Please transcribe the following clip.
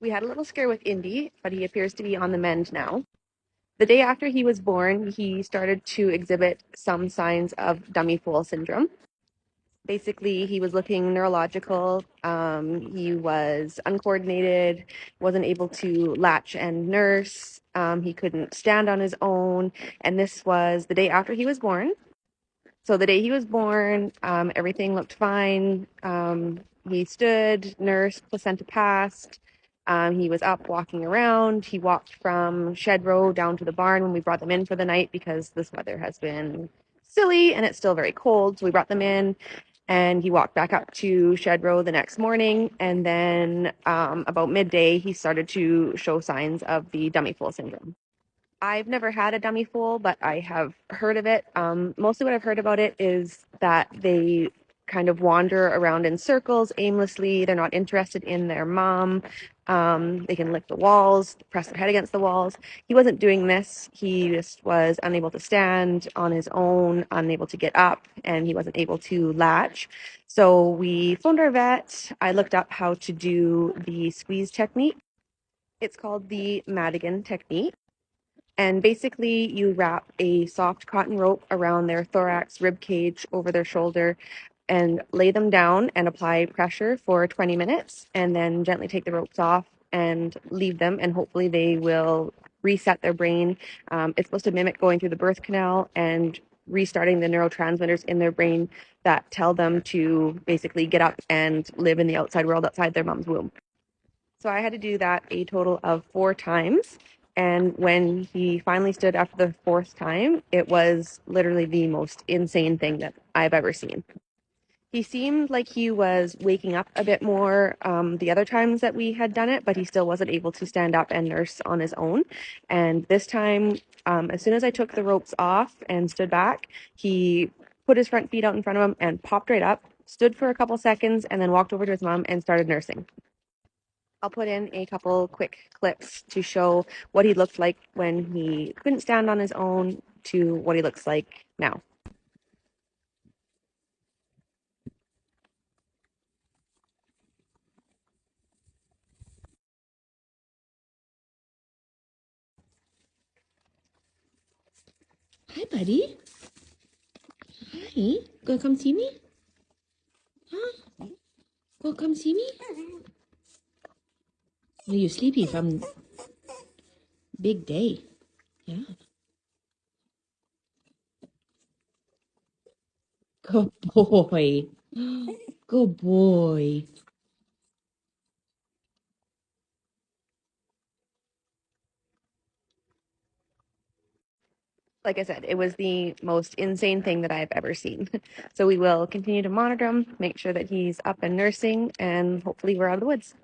We had a little scare with Indy, but he appears to be on the mend now. The day after he was born, he started to exhibit some signs of dummy foal syndrome. Basically, he was looking neurological. He was uncoordinated, wasn't able to latch and nurse. He couldn't stand on his own. And this was the day after he was born. So the day he was born, everything looked fine. He stood, nursed, placenta passed. He was up walking around. He walked from shed row down to the barn when we brought them in for the night because this weather has been silly and it's still very cold. So we brought them in and he walked back up to shed row the next morning. And then about midday, he started to show signs of the dummy foal syndrome. I've never had a dummy foal, but I have heard of it. Mostly what I've heard about it is that they kind of wander around in circles aimlessly. They're not interested in their mom. They can lick the walls, press their head against the walls. He wasn't doing this. He just was unable to stand on his own, unable to get up, and he wasn't able to latch. So we phoned our vet. I looked up how to do the squeeze technique. It's called the Madigan technique. And basically, you wrap a soft cotton rope around their thorax, rib cage, over their shoulder, and lay them down and apply pressure for 20 minutes, and then gently take the ropes off and leave them, and hopefully they will reset their brain. It's supposed to mimic going through the birth canal and restarting the neurotransmitters in their brain that tell them to basically get up and live in the outside world outside their mom's womb. So I had to do that a total of 4 times. And when he finally stood after the fourth time, it was literally the most insane thing that I've ever seen. He seemed like he was waking up a bit more the other times that we had done it, but he still wasn't able to stand up and nurse on his own. And this time, as soon as I took the ropes off and stood back, he put his front feet out in front of him and popped right up, stood for a couple seconds, and then walked over to his mom and started nursing. I'll put in a couple quick clips to show what he looked like when he couldn't stand on his own to what he looks like now. Hi, buddy. Hi. Gonna come see me? Huh? Gonna come see me? Are you sleepy from big day? Yeah. Good boy. Good boy. Like I said, it was the most insane thing that I've ever seen. So we will continue to monitor him, make sure that he's up and nursing, and hopefully we're out of the woods.